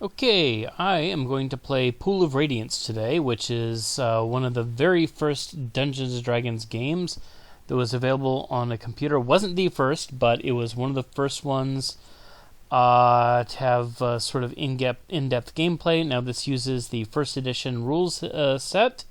Okay, I am going to play Pool of Radiance today, which is one of the very first Dungeons & Dragons games that was available on a computer. Wasn't the first, but it was one of the first ones to have sort of in-depth gameplay. Now this uses the first edition rules set,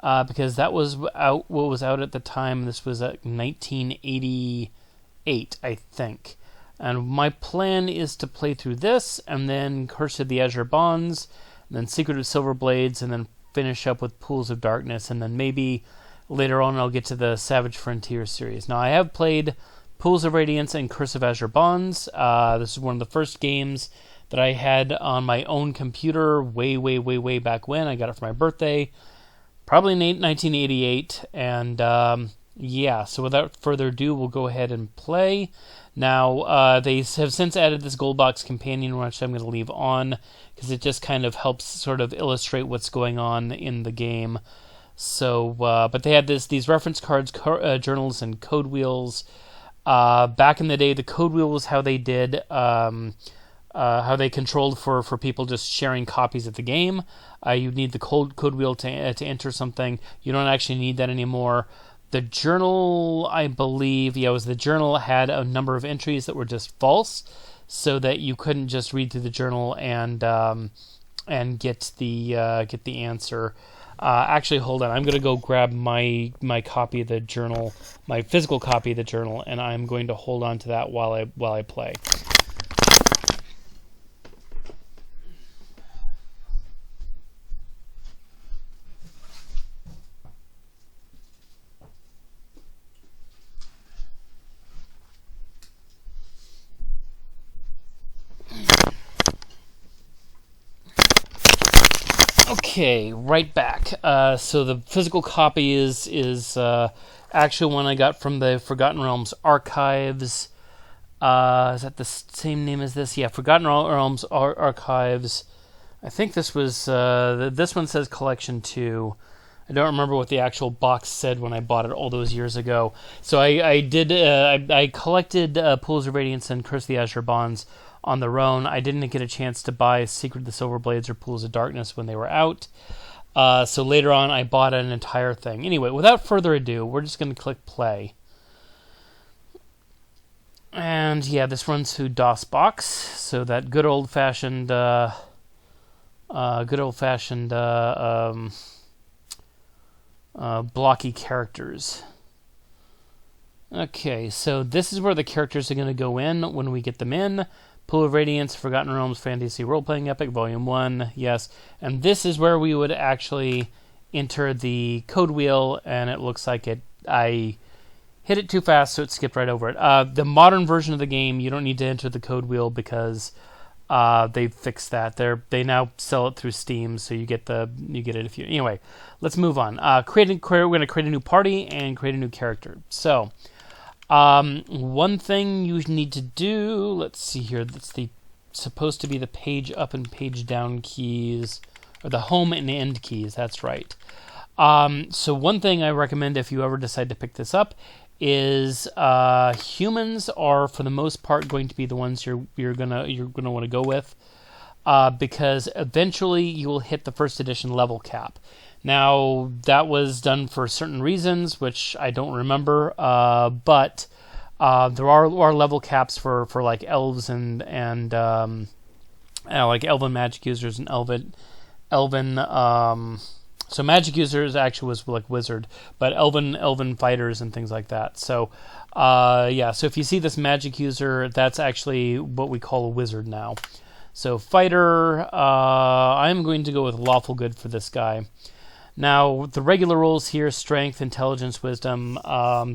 because that was out. What was out at the time? This was 1988, I think. And my plan is to play through this, and then Curse of the Azure Bonds, and then Secret of Silver Blades, and then finish up with Pools of Darkness, and then maybe later on I'll get to the Savage Frontier series. Now, I have played Pools of Radiance and Curse of Azure Bonds. This is one of the first games that I had on my own computer way back when. I got it for my birthday, probably in 1988, and so without further ado, we'll go ahead and play. Now, they have since added this gold box companion, which I'm going to leave on, because it just kind of helps sort of illustrate what's going on in the game. So, but they had these reference cards, journals, and code wheels. Back in the day, the code wheel was how they did, how they controlled for people just sharing copies of the game. You'd need the code wheel to enter something. You don't actually need that anymore. The journal, I believe, the journal had a number of entries that were just false, so that you couldn't just read through the journal and get the answer. Actually, hold on. I'm going to go grab my copy of the journal, my physical copy of the journal, and I'm going to hold on to that while I play. Okay, right back. So the physical copy is actually one I got from the Forgotten Realms archives. Is that the same name as this? Yeah, Forgotten Realms archives. I think this was this one says Collection 2. I don't remember what the actual box said when I bought it all those years ago. So I collected Pools of Radiance and Curse of the Azure Bonds on their own. I didn't get a chance to buy Secret of the Silver Blades or Pools of Darkness when they were out. So later on, I bought an entire thing. Anyway, without further ado, we're just going to click play. And yeah, this runs through DOSBox, so that good old fashioned blocky characters. Okay, so this is where the characters are going to go in when we get them in. Pool of Radiance, Forgotten Realms, Fantasy Role-Playing Epic, Volume 1, yes. And this is where we would actually enter the code wheel, and it looks like I hit it too fast, so it skipped right over it. The modern version of the game, you don't need to enter the code wheel because they've fixed that. They now sell it through Steam, so you get it if you... Anyway, let's move on. We're going to create a new party and create a new character. So... one thing you need to do, let's see here, that's supposed to be the page up and page down keys, or the home and end keys, that's right. So one thing I recommend if you ever decide to pick this up is humans are for the most part going to be the ones you're gonna want to go with, because eventually you will hit the first edition level cap. Now, that was done for certain reasons, which I don't remember, but there are level caps for like elves and like elven magic users and elven so magic users actually was like wizard, but elven fighters and things like that. So so if you see this magic user, that's actually what we call a wizard now. So fighter, I'm going to go with lawful good for this guy. Now, the regular rolls here, strength, intelligence, wisdom,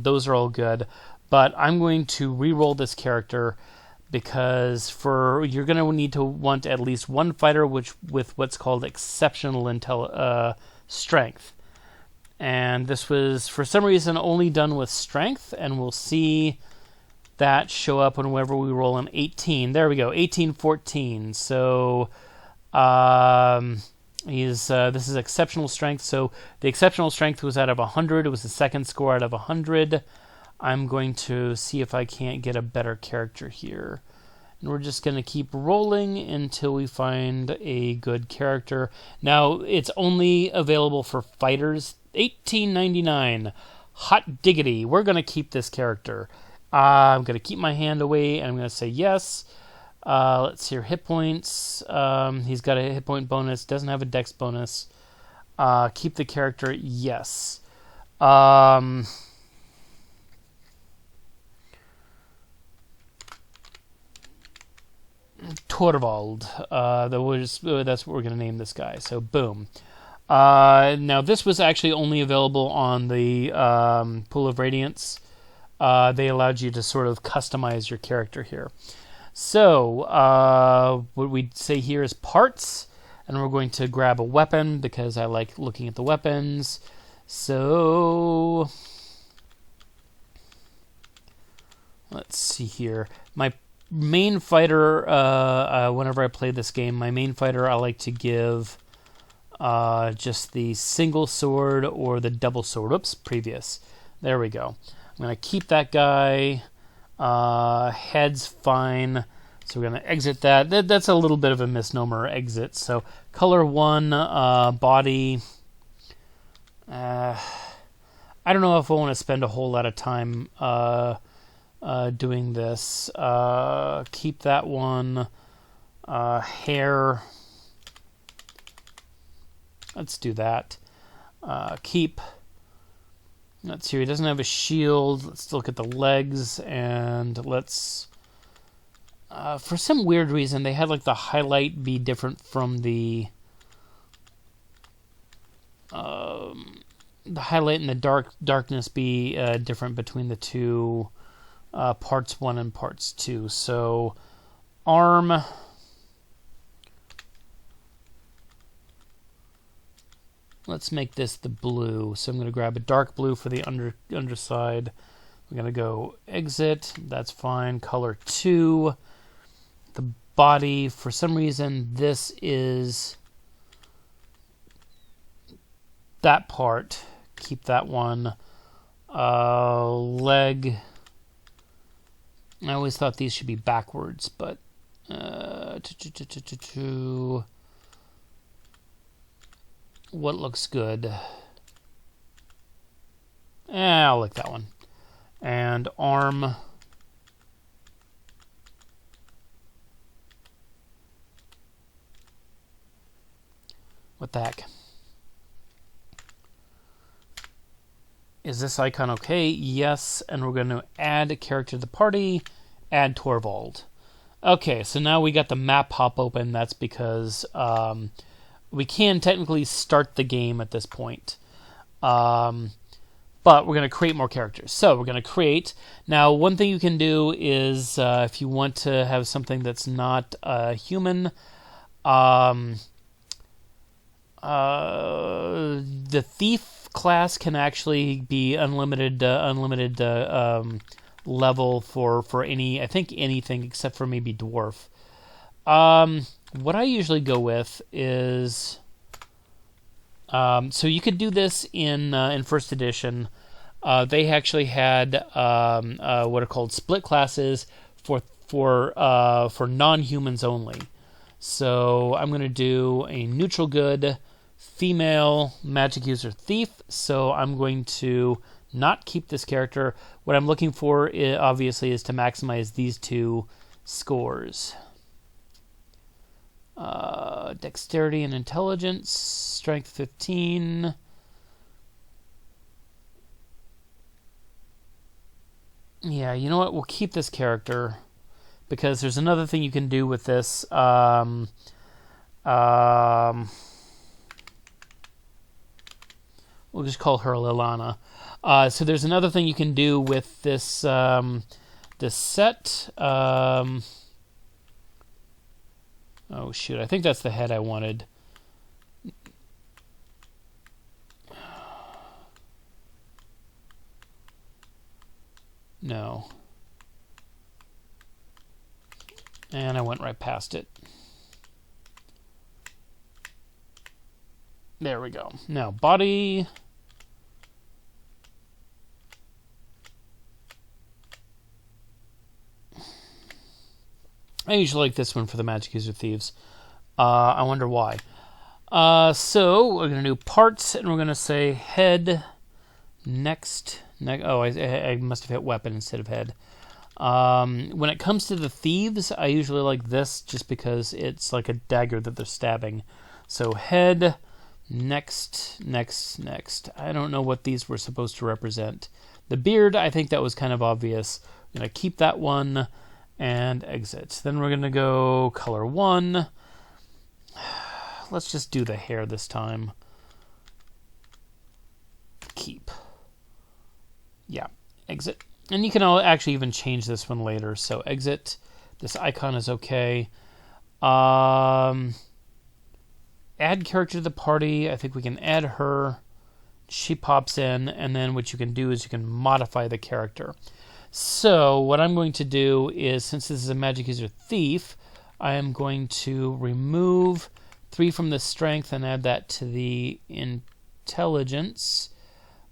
those are all good. But I'm going to re-roll this character because you're going to need to want at least one fighter with what's called exceptional strength. And this was, for some reason, only done with strength, and we'll see that show up whenever we roll an 18. There we go, 1814. So... this is exceptional strength, so the exceptional strength was out of 100. It was the second score out of 100. I'm going to see if I can't get a better character here. And we're just going to keep rolling until we find a good character. Now, it's only available for fighters. $18.99. Hot diggity. We're going to keep this character. I'm going to keep my hand away, and I'm going to say yes. Let's see your hit points. He's got a hit point bonus. Doesn't have a dex bonus. Keep the character. Yes. Torvald. That's what we're going to name this guy. So, boom. Now, this was actually only available on the Pool of Radiance. They allowed you to sort of customize your character here. So, what we'd say here is parts, and we're going to grab a weapon because I like looking at the weapons. So, let's see here. My main fighter, whenever I play this game, my main fighter I like to give just the single sword or the double sword. Oops, previous. There we go. I'm going to keep that guy. Head's fine. So we're going to exit that. That's a little bit of a misnomer, exit. So color 1, body. I don't know if I want to spend a whole lot of time doing this. Keep that one. Hair. Let's do that. Keep. Let's see. He doesn't have a shield. Let's look at the legs, and let's. For some weird reason, they had like the highlight be different from the highlight and the darkness be different between the two parts 1 and parts 2. So, arm. Let's make this the blue. So I'm going to grab a dark blue for the underside. We're going to go exit. That's fine. Color 2. The body, for some reason, this is that part. Keep that one. Leg. I always thought these should be backwards, but what looks good? I'll like that one. And arm. What the heck? Is this icon okay? Yes. And we're going to add a character to the party. Add Torvald. Okay, so now we got the map pop open. That's because we can technically start the game at this point. But we're going to create more characters. So we're going to create. Now, one thing you can do is if you want to have something that's not human, the thief class can actually be unlimited level for any, I think anything except for maybe dwarf. What I usually go with is so you could do this in first edition. They actually had what are called split classes for non-humans only. So I'm going to do a neutral good female magic user thief. So I'm going to not keep this character. What I'm looking for obviously is to maximize these two scores. Dexterity and intelligence, strength 15. Yeah, you know what? We'll keep this character because there's another thing you can do with this. We'll just call her Lilana. So there's another thing you can do with this this set. Oh shoot! I think that's the head I wanted. No. And I went right past it. There we go. Now, body. I usually like this one for the Magic User Thieves. I wonder why. So we're going to do parts, and we're going to say head, next. Oh, I must have hit weapon instead of head. When it comes to the thieves, I usually like this just because it's like a dagger that they're stabbing. So head, next. I don't know what these were supposed to represent. The beard, I think that was kind of obvious. I'm going to keep that one and exit. Then we're going to go color 1. Let's just do the hair this time. Keep. Yeah, exit. And you can actually even change this one later. So exit. This icon is okay. Add character to the party. I think we can add her. She pops in, and then what you can do is you can modify the character. So what I'm going to do is, since this is a Magic User Thief, I am going to remove 3 from the strength and add that to the intelligence.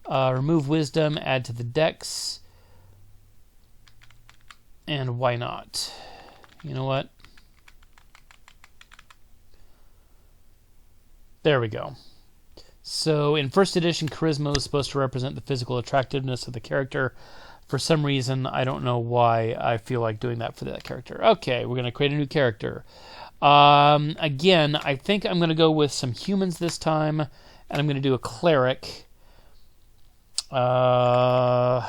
Remove wisdom, add to the dex. And why not? You know what? There we go. So in first edition, charisma was supposed to represent the physical attractiveness of the character. For some reason, I don't know why I feel like doing that for that character. Okay, we're going to create a new character. Again, I think I'm going to go with some humans this time, and I'm going to do a cleric. Let's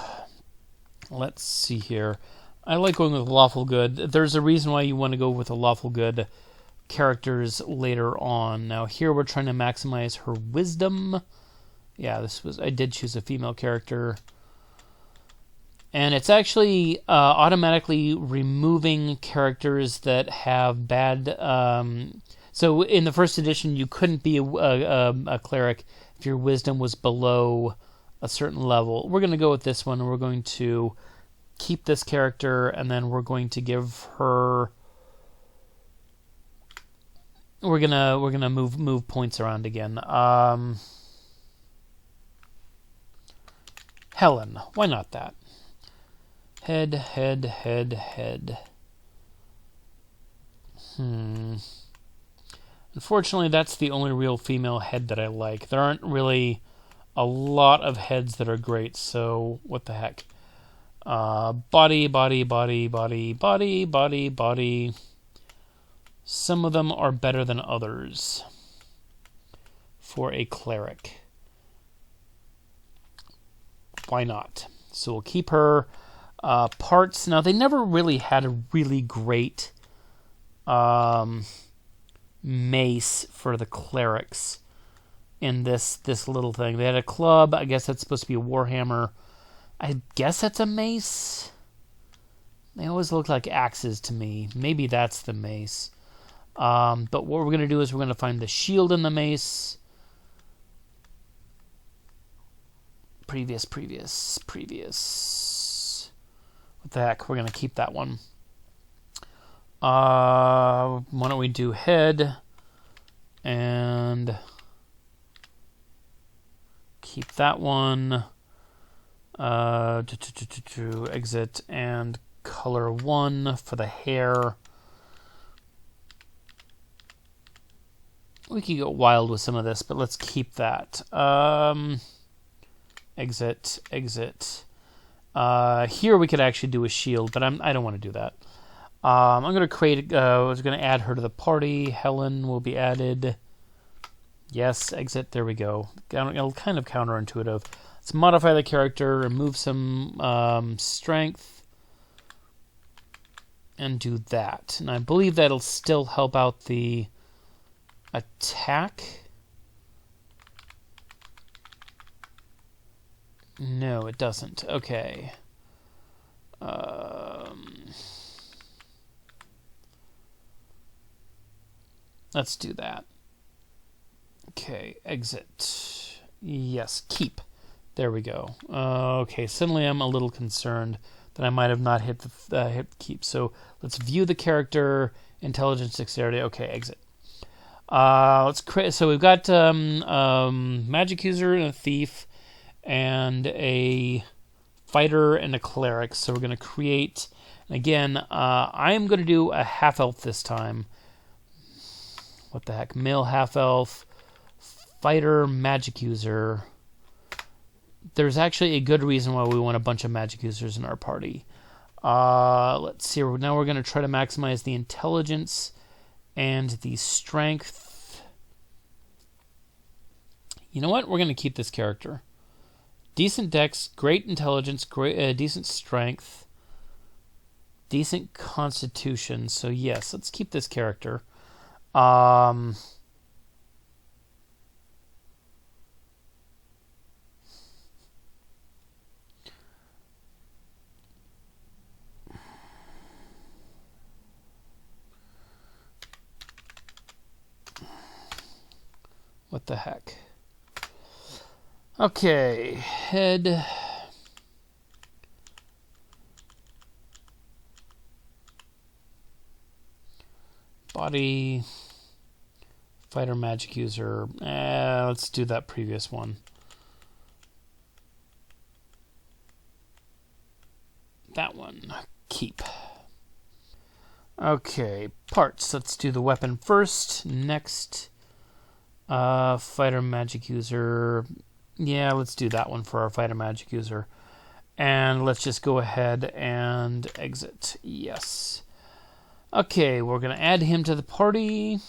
see here. I like going with lawful good. There's a reason why you want to go with the lawful good characters later on. Now here we're trying to maximize her wisdom. Yeah, I did choose a female character. And it's actually automatically removing characters that have bad... so in the first edition, you couldn't be a cleric if your wisdom was below a certain level. We're going to go with this one, and we're going to keep this character, and then we're going to give her... We're gonna move points around again. Helen, why not that? Head. Unfortunately, that's the only real female head that I like. There aren't really a lot of heads that are great, so what the heck? Body. Some of them are better than others for a cleric. Why not? So we'll keep her. Parts. Now, they never really had a really great mace for the clerics in this little thing. They had a club. I guess that's supposed to be a warhammer. I guess that's a mace. They always look like axes to me. Maybe that's the mace. But what we're going to do is we're going to find the shield in the mace. Previous. What the heck? We're going to keep that one. Why don't we do head and keep that one. Exit and color 1 for the hair. We could go wild with some of this, but let's keep that. Exit. Here we could actually do a shield, but I don't want to do that. I'm going to create. I was going to add her to the party. Helen will be added. Yes, exit. There we go. Kind of counterintuitive. Let's modify the character, remove some strength, and do that. And I believe that'll still help out the attack. No, it doesn't. Okay. Let's do that. Okay, exit. Yes, keep. There we go. Okay, suddenly I'm a little concerned that I might have not hit keep. So let's view the character, intelligence, dexterity. Okay, exit. Let's create. So we've got magic user and a thief, and a fighter and a cleric. So we're going to create. Again, I am going to do a half-elf this time. What the heck? Male half-elf, fighter, magic user. There's actually a good reason why we want a bunch of magic users in our party. Let's see. Now we're going to try to maximize the intelligence and the strength. You know what? We're going to keep this character. Decent dex, great intelligence, decent strength, decent constitution. So yes, let's keep this character. What the heck? Okay, head. Body. Fighter magic user. Let's do that previous one. That one. Keep. Okay, parts. Let's do the weapon first. Next. Fighter magic user. Yeah, let's do that one for our fighter magic user. And let's just go ahead and exit. Yes. Okay, we're going to add him to the party.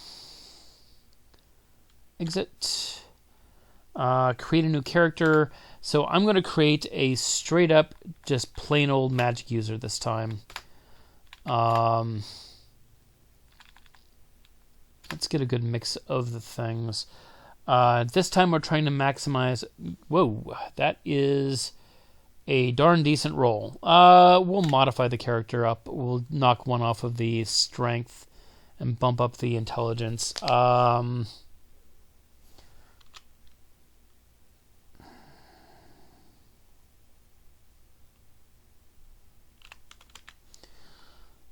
Exit. Create a new character. So I'm going to create a straight up, just plain old magic user this time. Let's get a good mix of the things. This time we're trying to maximize... Whoa, that is a darn decent roll. We'll modify the character up. We'll knock one off of the strength and bump up the intelligence.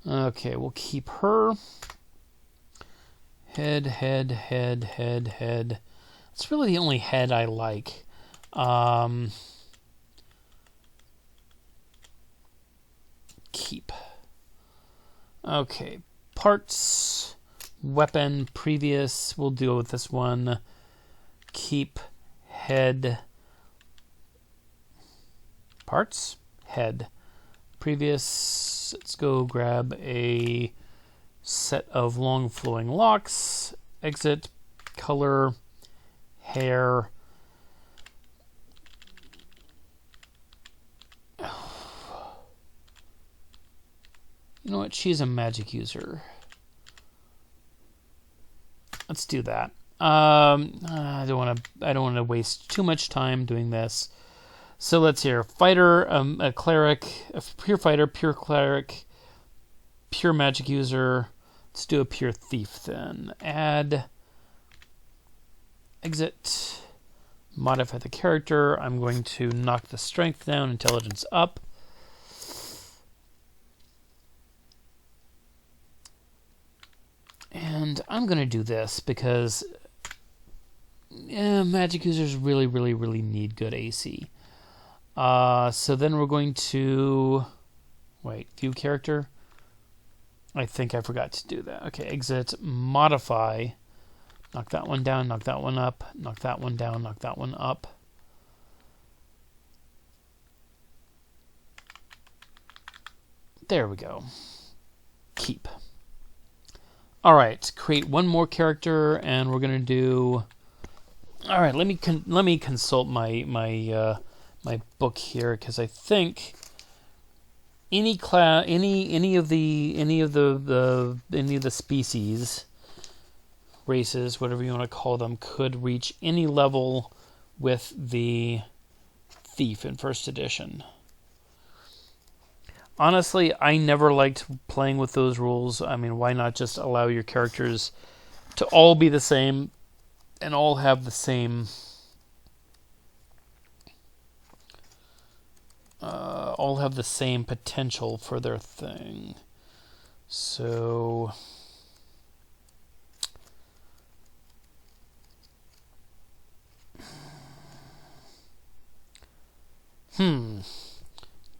Okay, we'll keep her. Head. It's really the only head I like. Keep. Okay, parts, weapon, previous. We'll deal with this one. Keep, head, parts, head, previous. Let's go grab a set of long flowing locks. Exit, color, hair. You know what? She's a magic user. Let's do that. I don't want to waste too much time doing this. So let's hear fighter, a cleric, a pure fighter, pure cleric, pure magic user. Let's do a pure thief then. Add, exit, modify the character. I'm going to knock the strength down, intelligence up. And I'm going to do this because magic users really need good AC. So then we're going to... Wait, view character? I think I forgot to do that. Okay, exit, modify. Knock that one down, knock that one up, knock that one down, knock that one up. There we go. Keep. All right, create one more character, and we're gonna do. All right, let me consult my book here because I think any class, any of the species, races, whatever you want to call them, could reach any level with the thief in first edition. Honestly, I never liked playing with those rules. I mean, why not just allow your characters to all be the same and all have the same potential for their thing. So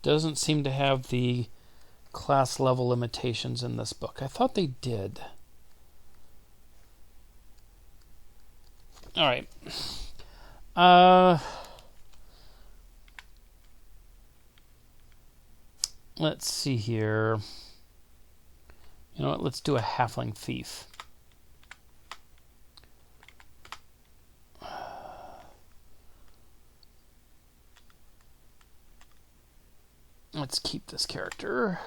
doesn't seem to have the class level limitations in this book. I thought they did. All right. Let's see here. You know what? Let's do a halfling thief. Let's keep this character.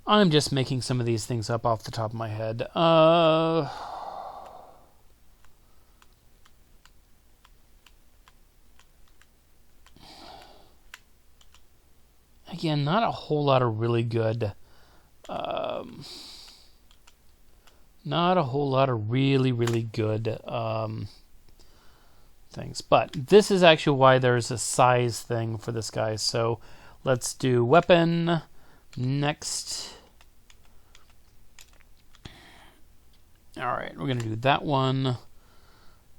I'm just making some of these things up off the top of my head. Again, not a whole lot of really good... not a whole lot of really good things. But this is actually why there's a size thing for this guy. So let's do weapon. Next. Alright, we're going to do that one.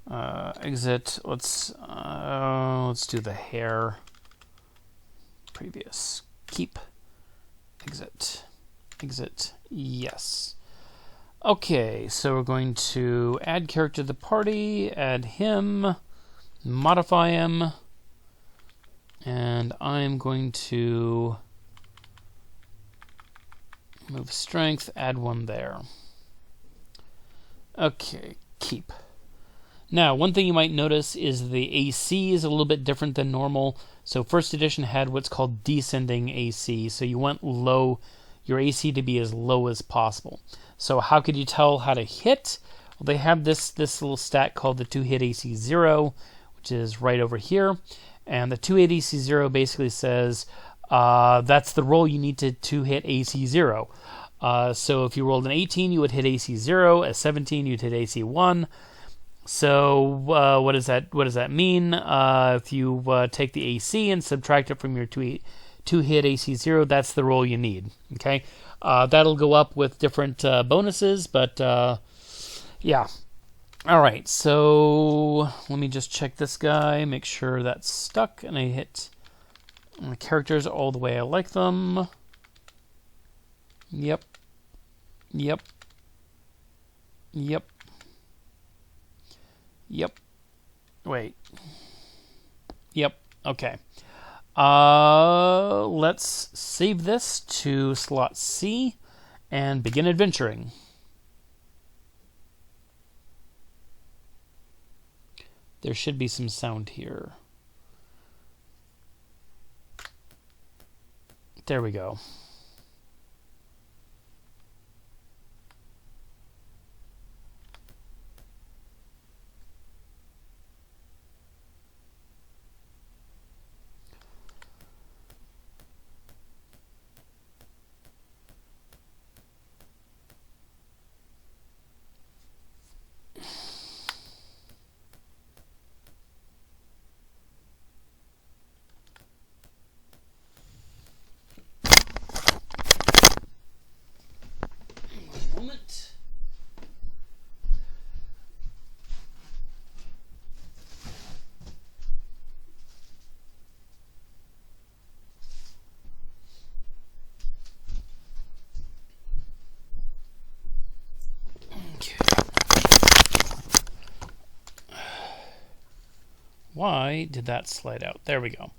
Exit. Let's do the hair. Previous. Keep. Exit. Exit. Yes. Okay, so we're going to add character to the party, add him, modify him, and I'm going to move strength, add one there. Okay, keep. Now, one thing you might notice is the AC is a little bit different than normal. So first edition had what's called descending AC, so you want your AC to be as low as possible. So how could you tell how to hit? Well, they have this little stat called the 2-hit AC 0, which is right over here. And the 2-hit AC 0 basically says that's the roll you need to hit AC 0. So if you rolled an 18, you would hit AC 0. A 17, you'd hit AC 1. So what does that mean? If you take the AC and subtract it from your 2-hit AC 0, that's the roll you need. Okay, that'll go up with different bonuses, but yeah. All right, so let me just check this guy, make sure that's stuck, and I hit my characters all the way I like them. Yep. Yep. Yep. Yep. Wait. Yep. Okay. Let's save this to slot C and begin adventuring. There should be some sound here. There we go. Why did that slide out? There we go.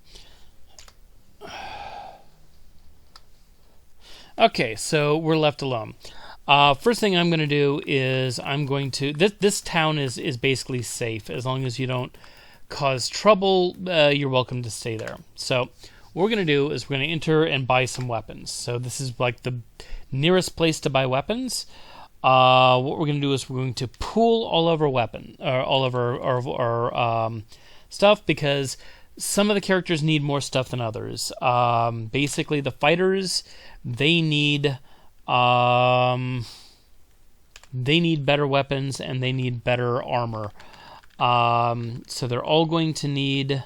Okay, so we're left alone. First thing I'm going to do is I'm going to... This town is basically safe. As long as you don't cause trouble, you're welcome to stay there. So what we're going to do is we're going to enter and buy some weapons. So this is like the nearest place to buy weapons. What we're going to do is we're going to pool all of our weapon, or all of our stuff, because some of the characters need more stuff than others. Basically, the fighters, they need better weapons and they need better armor. So they're all going to need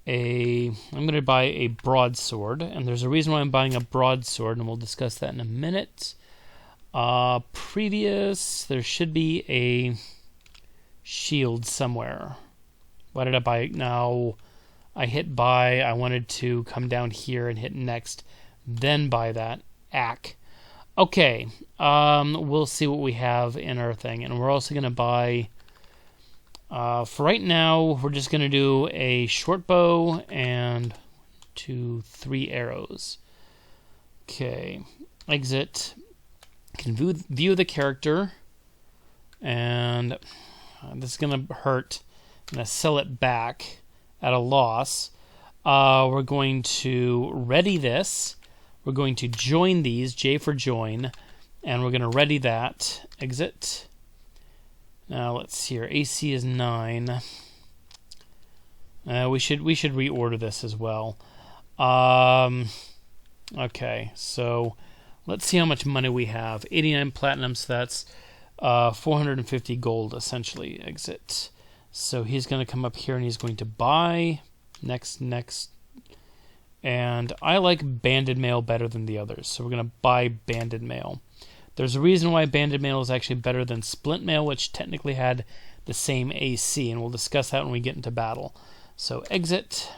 I'm going to buy a broadsword, and there's a reason why I'm buying a broadsword, and we'll discuss that in a minute. Previous, there should be a shield somewhere. Why did I buy it now? I hit buy. I wanted to come down here and hit next, then buy that. Ack. Okay, we'll see what we have in our thing. And we're also going to buy, for right now, we're just going to do a short bow and 2, 3 arrows. Okay, exit. Can view the character. And this is going to hurt. I'm going to sell it back at a loss. We're going to ready this. We're going to join these, J for join, and we're going to ready that. Exit. Now let's see here. AC is 9. We should reorder this as well. Okay, so let's see how much money we have. 89 platinum, so that's 450 gold essentially. Exit. So he's going to come up here and he's going to buy. Next. And I like banded mail better than the others, so we're going to buy banded mail. There's a reason why banded mail is actually better than splint mail, which technically had the same AC, and we'll discuss that when we get into battle. So exit,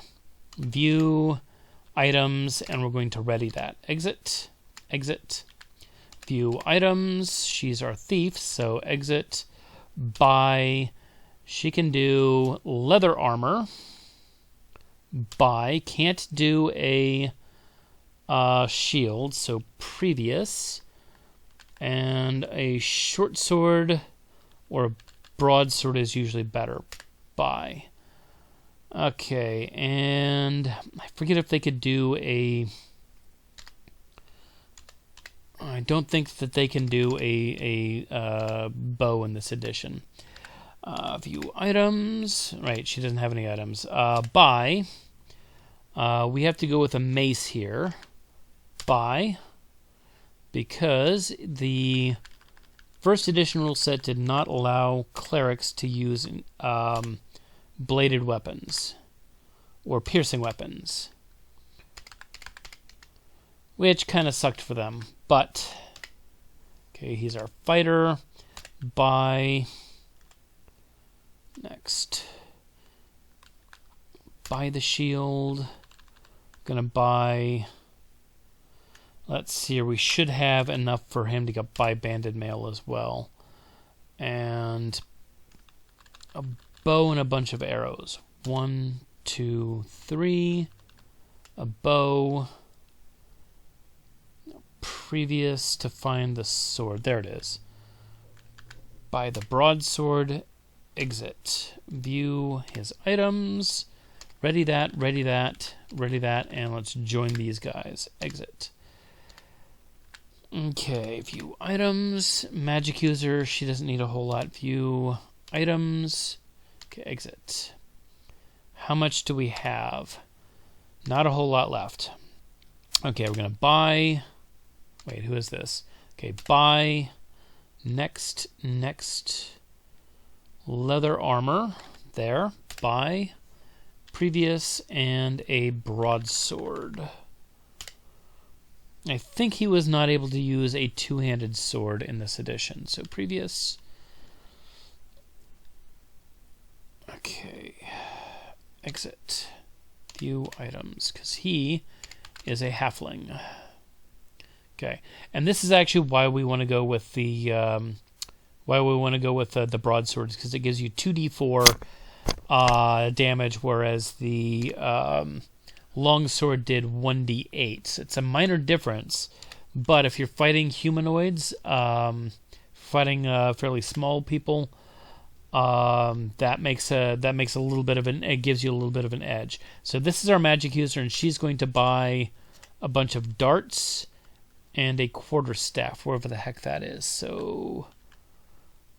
view, items, and we're going to ready that. Exit, view items. She's our thief, so exit, buy. She can do leather armor. Buy. Can't do a shield, so previous. And a short sword or a broadsword is usually better. Buy. Okay, and I forget if they could do a... I don't think that they can do a bow in this edition. View items. Right, she doesn't have any items. Buy. We have to go with a mace here. Buy. Because the first edition rule set did not allow clerics to use bladed weapons or piercing weapons, which kind of sucked for them. But, okay, he's our fighter. Buy. Next. Buy the shield. Gonna buy... Let's see here. We should have enough for him to buy banded mail as well. And a bow and a bunch of arrows. 1, 2, 3. A bow. Previous to find the sword. There it is. Buy the broadsword. Exit. View his items. Ready that, and let's join these guys. Exit. Okay, view items. Magic user, she doesn't need a whole lot. View items. Okay, exit. How much do we have? Not a whole lot left. Okay, we're going to buy. Wait, who is this? Okay, buy. Next. Leather armor. There. Buy. Previous and a broadsword. I think he was not able to use a two-handed sword in this edition. So previous. Okay. Exit. View items, because he is a halfling. Okay, and this is actually why we want to go with the the broadswords, because it gives you 2d4 damage, whereas the longsword did 1d8. It's a minor difference, but if you're fighting humanoids, fighting fairly small people, that makes a little bit of it gives you a little bit of an edge. So this is our magic user, and she's going to buy a bunch of darts and a quarterstaff, wherever the heck that is. So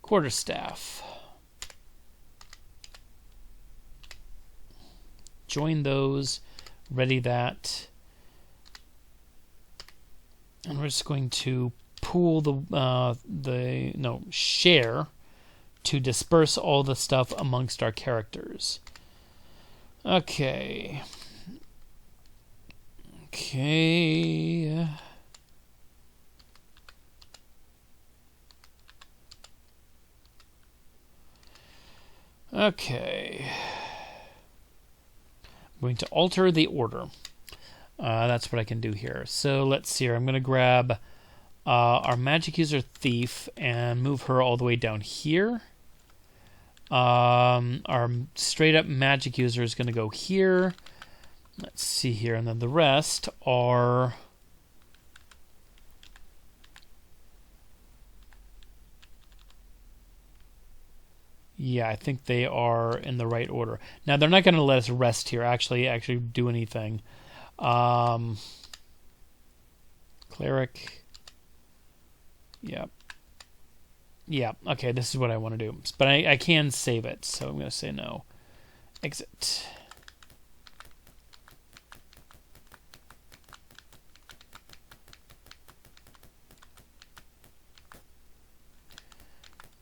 quarterstaff. Join those. Ready that. And we're just going to pool share to disperse all the stuff amongst our characters. Okay. Okay. I'm going to alter the order. That's what I can do here. So let's see here. I'm going to grab our magic user thief and move her all the way down here. Our straight up magic user is going to go here. Let's see here. And then the rest are... Yeah, I think they are in the right order. Now, they're not going to let us rest here, actually do anything. Cleric. Yep. Yeah, okay, this is what I want to do. But I can save it, so I'm going to say no. Exit.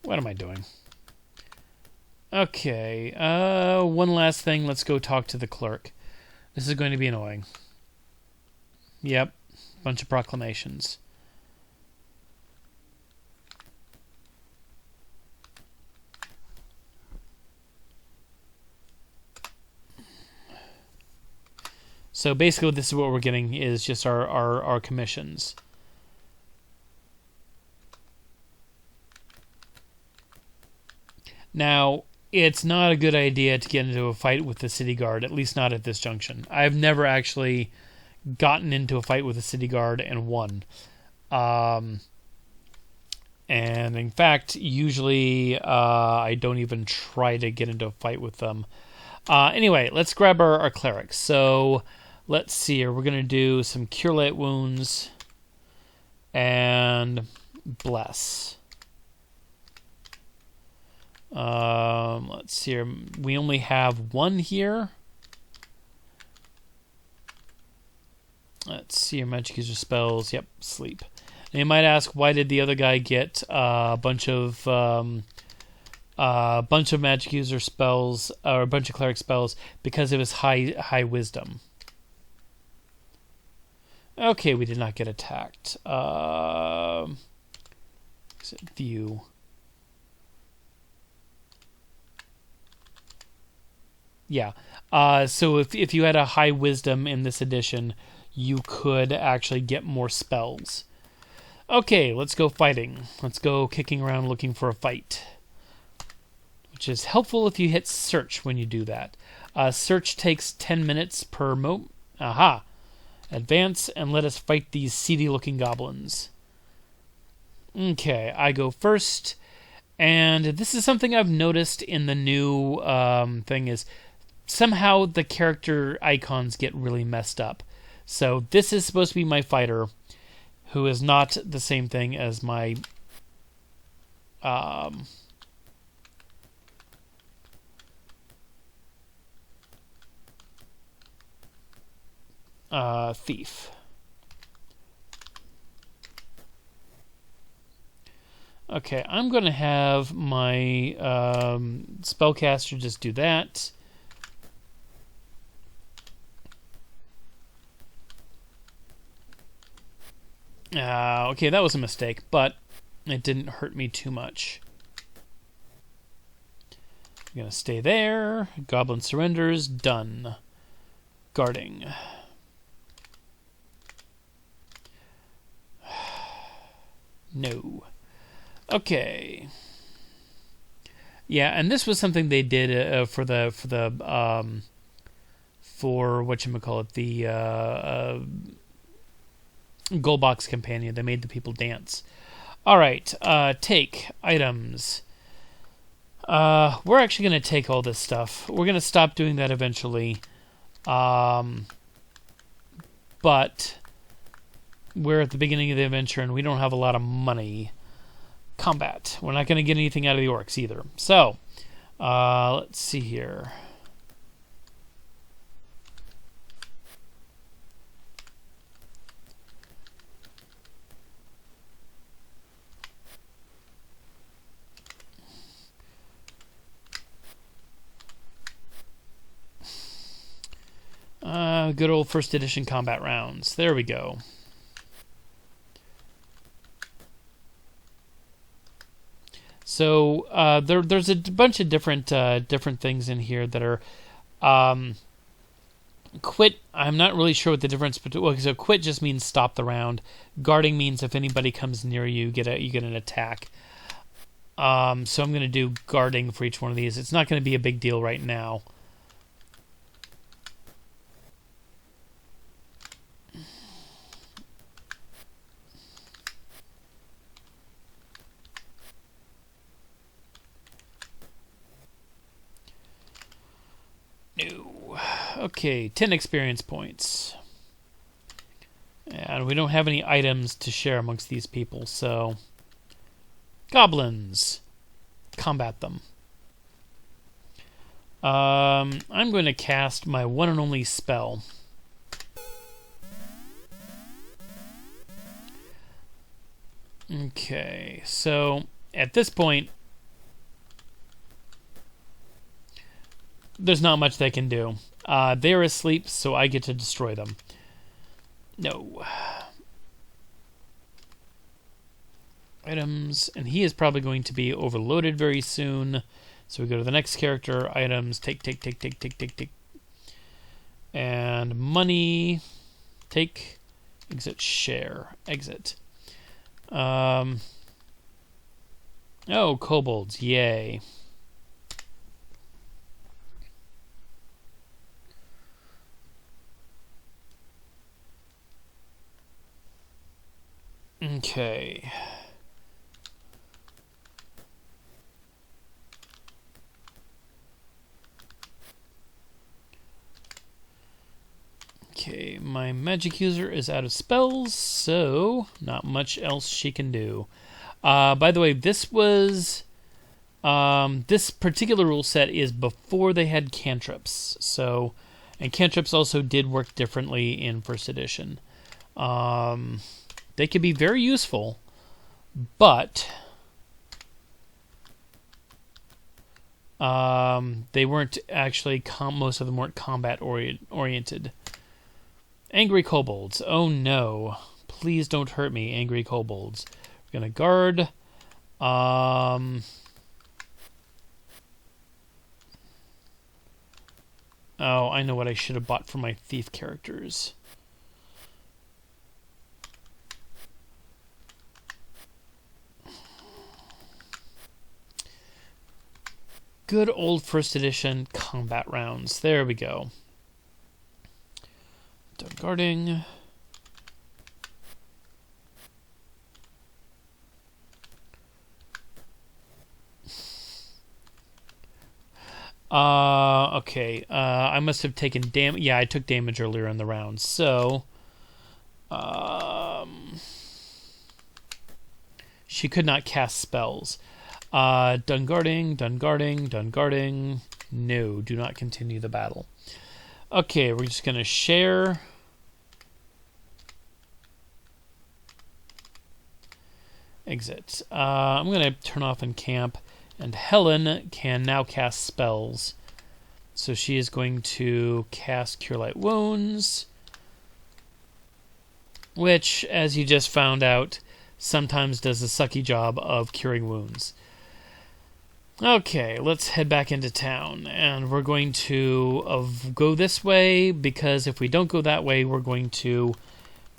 What am I doing? Okay, one last thing. Let's go talk to the clerk. This is going to be annoying. Yep, bunch of proclamations. So basically this is what we're getting is just our commissions. Now, it's not a good idea to get into a fight with the city guard, at least not at this junction. I've never actually gotten into a fight with the city guard and won. And in fact, usually I don't even try to get into a fight with them. Anyway, let's grab our clerics. So let's see here. We're going to do some Cure Light Wounds and Bless. Let's see here. We only have one here. Let's see your magic user spells. Yep, sleep. And you might ask, why did the other guy get a bunch of magic user spells or a bunch of cleric spells? Because it was high wisdom. Okay, we did not get attacked. View. Yeah. So if you had a high wisdom in this edition, you could actually get more spells. Okay, let's go fighting. Let's go kicking around looking for a fight. Which is helpful if you hit search when you do that. Search takes 10 minutes per mo. Aha. Advance and let us fight these seedy looking goblins. Okay, I go first. And this is something I've noticed in the new thing is somehow the character icons get really messed up. So this is supposed to be my fighter, who is not the same thing as my thief. Okay, I'm going to have my spellcaster just do that. Okay, that was a mistake, but it didn't hurt me too much. I'm going to stay there. Goblin surrenders. Done. Guarding. No. Okay. Yeah, and this was something they did for whatchamacallit, the Goldbox Companion. They made the people dance. Alright, take items. We're actually going to take all this stuff. We're going to stop doing that eventually. But we're at the beginning of the adventure and we don't have a lot of money. Combat. We're not going to get anything out of the orcs either. So, let's see here. Good old first edition combat rounds. There we go. So there's a bunch of different things in here that are quit. I'm not really sure what the difference between. Well, so quit just means stop the round. Guarding means if anybody comes near you, you get an attack. So I'm going to do guarding for each one of these. It's not going to be a big deal right now. No. Okay, 10 experience points. And we don't have any items to share amongst these people, so... Goblins. Combat them. I'm going to cast my one and only spell. Okay, so at this point, there's not much they can do. They're asleep, so I get to destroy them. No. Items, and he is probably going to be overloaded very soon. So we go to the next character. Items, take. And money, take. Exit, share, exit. Oh, kobolds, yay. Okay. Okay, my magic user is out of spells, so not much else she can do. By the way, this was... this particular rule set is before they had cantrips. So, and cantrips also did work differently in first edition. They could be very useful, but they weren't actually most of them weren't combat oriented. Angry kobolds. Oh no! Please don't hurt me, angry kobolds. We're gonna guard. Oh, I know what I should have bought for my thief characters. Good old first edition combat rounds. There we go. Done guarding. Okay. I must have taken damage. Yeah, I took damage earlier in the round. So, she could not cast spells. Done guarding. No, do not continue the battle. Okay, we're just going to share. Exit. I'm going to turn off and camp. And Helen can now cast spells. So she is going to cast Cure Light Wounds. Which, as you just found out, sometimes does a sucky job of curing wounds. Okay, let's head back into town. And we're going to go this way, because if we don't go that way, we're going to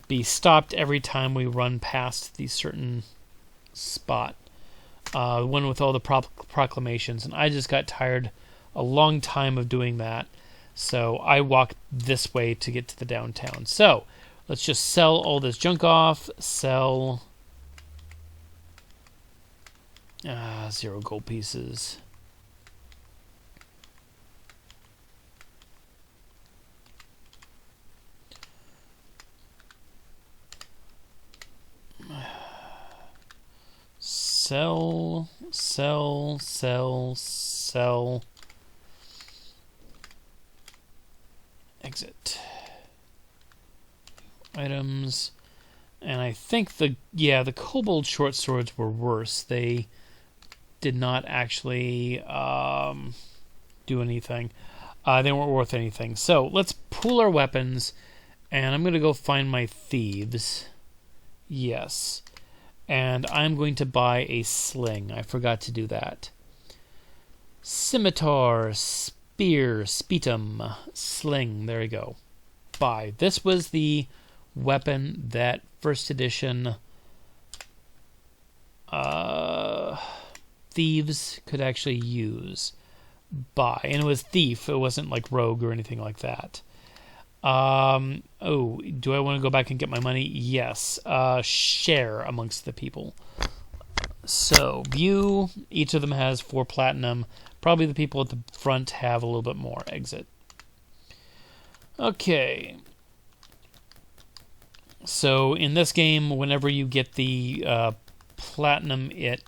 be stopped every time we run past the certain spot. One with all the proclamations. And I just got tired a long time of doing that. So I walked this way to get to the downtown. So let's just sell all this junk off. Sell... 0 gold pieces. Sell. Exit. Items. And I think the kobold short swords were worse. They did not actually do anything. They weren't worth anything. So let's pool our weapons, and I'm going to go find my thieves. Yes. And I'm going to buy a sling. I forgot to do that. Scimitar, spear, spetum, sling. There you go. Buy. This was the weapon that first edition thieves could actually use. Buy. And it was thief. It wasn't like rogue or anything like that. Oh, do I want to go back and get my money? Yes. Share amongst the people. So, view. Each of them has 4 platinum. Probably the people at the front have a little bit more. Exit. Okay. So, in this game, whenever you get the platinum, it...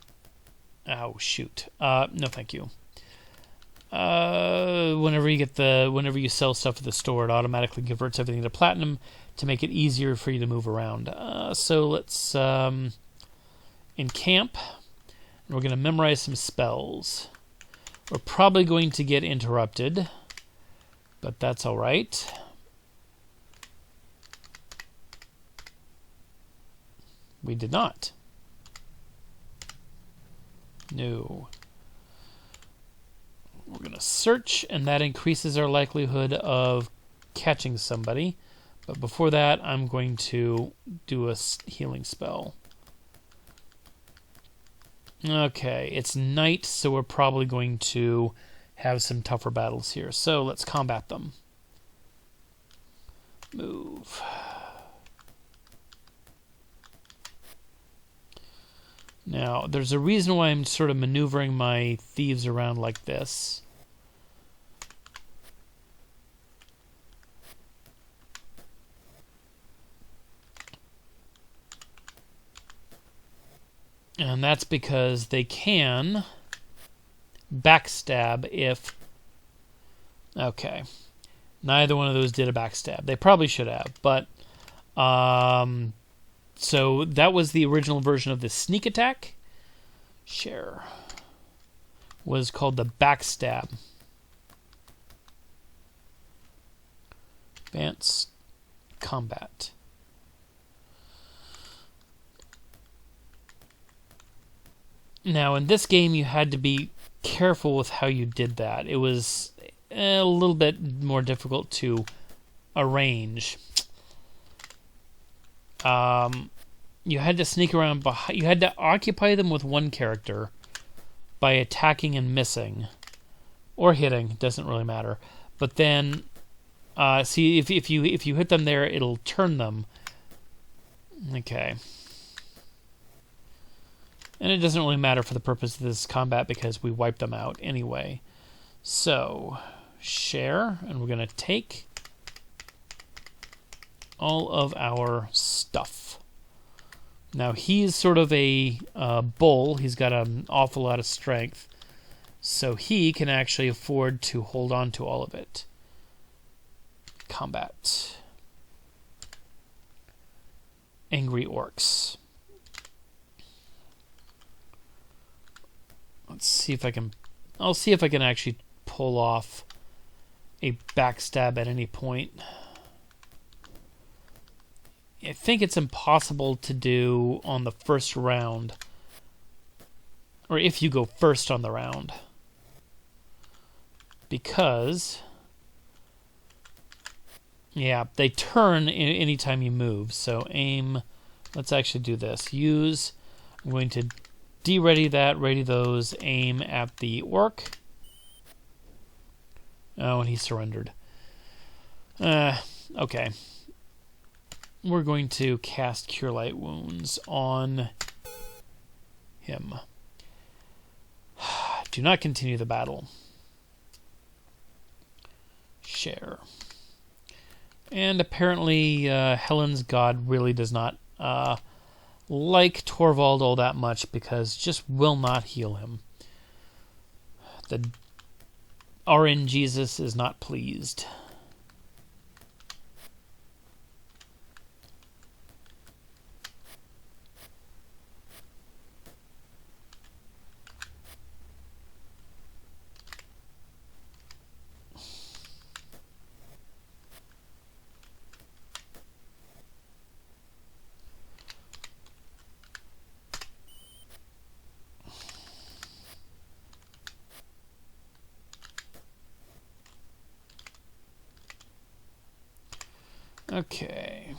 Oh, shoot. No, thank you. Whenever you sell stuff at the store, it automatically converts everything to platinum to make it easier for you to move around. So let's encamp, and we're going to memorize some spells. We're probably going to get interrupted, but that's all right. We did not. No. We're going to search, and that increases our likelihood of catching somebody. But before that, I'm going to do a healing spell. Okay, it's night, so we're probably going to have some tougher battles here. So let's combat them. Move. Now, there's a reason why I'm sort of maneuvering my thieves around like this. And that's because they can backstab if... Okay. Neither one of those did a backstab. They probably should have, but... So that was the original version of the sneak attack. Share. Was called the backstab. Advanced combat. Now, in this game, you had to be careful with how you did that. It was a little bit more difficult to arrange. You had to sneak around behind. You had to occupy them with one character by attacking and missing, or hitting. Doesn't really matter. But then, see if you hit them there, it'll turn them. Okay. And it doesn't really matter for the purpose of this combat because we wipe them out anyway. So, share, and we're going to take all of our stuff. Now, he's sort of a bull. He's got an awful lot of strength. So he can actually afford to hold on to all of it. Combat. Angry orcs. Let's see if I can... I'll see if I can actually pull off a backstab at any point. I think it's impossible to do on the first round. Or if you go first on the round. Because... yeah, they turn anytime you move. So aim... Let's actually do this. Use... I'm going to de-ready that, ready those, aim at the orc. Oh, and he surrendered. Okay. We're going to cast Cure Light Wounds on him. Do not continue the battle. Share. And apparently Helen's god really does not like Torvald all that much because just will not heal him. The RN Jesus is not pleased. Okay.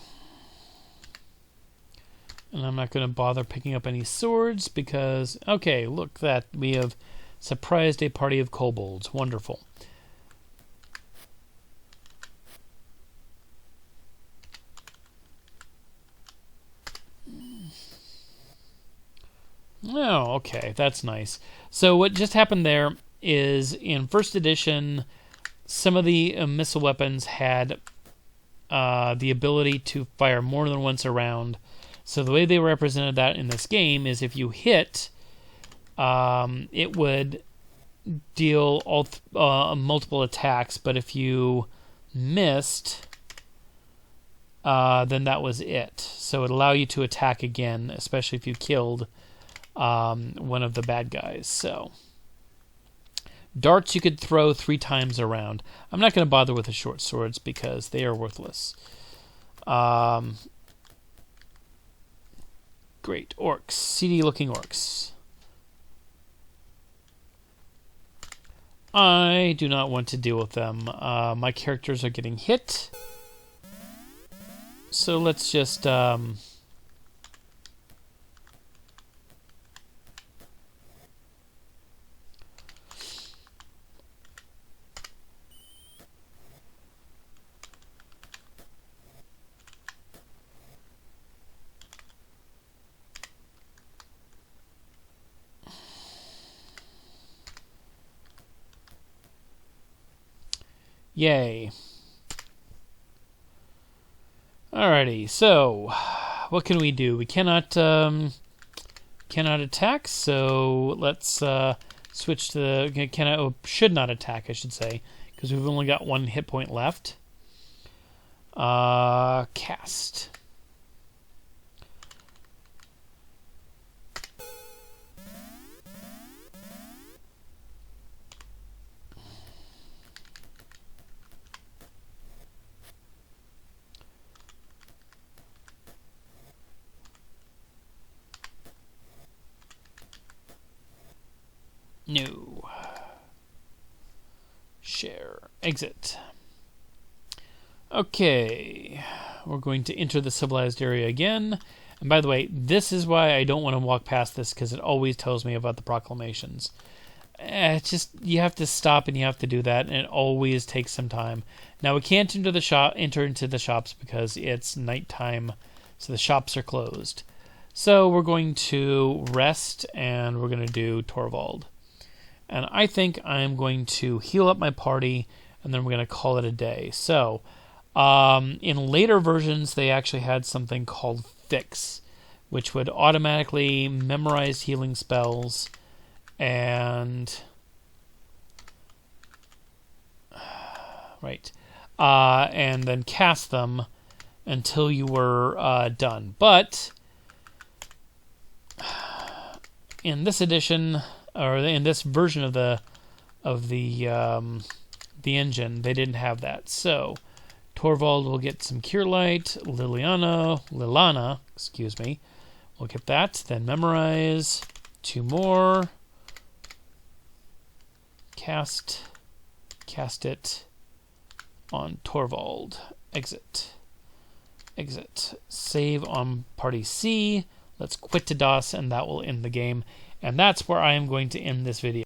And I'm not going to bother picking up any swords because, okay, look that we have surprised a party of kobolds. Wonderful. Oh, okay, that's nice. So what just happened there is in first edition, some of the missile weapons had the ability to fire more than once a round. So the way they represented that in this game is if you hit, it would deal multiple attacks, but if you missed, then that was it. So it would allow you to attack again, especially if you killed one of the bad guys. So darts you could throw 3 times around. I'm not going to bother with the short swords because they are worthless. Great. Orcs. Seedy looking orcs. I do not want to deal with them. My characters are getting hit. So let's just... Yay. Alrighty, so what can we do? We cannot attack, so let's switch to should not attack, I should say, because we've only got 1 hit point left. Cast. No. Share. Exit. Okay. We're going to enter the civilized area again. And by the way, this is why I don't want to walk past this, because it always tells me about the proclamations. It's just, you have to stop and you have to do that, and it always takes some time. Now we can't enter into the shops because it's nighttime, so the shops are closed. So we're going to rest, and we're going to do Torvald. And I think I'm going to heal up my party, and then we're going to call it a day. So, in later versions, they actually had something called Fix, which would automatically memorize healing spells and... Right. And then cast them until you were done. But in this edition... or in this version of the engine, they didn't have that. So Torvald will get some Cure Light. Lilana, excuse me, we'll get that. Then memorize 2 more. Cast it on Torvald. Exit. Save on party C. Let's quit to DOS, and that will end the game. And that's where I am going to end this video.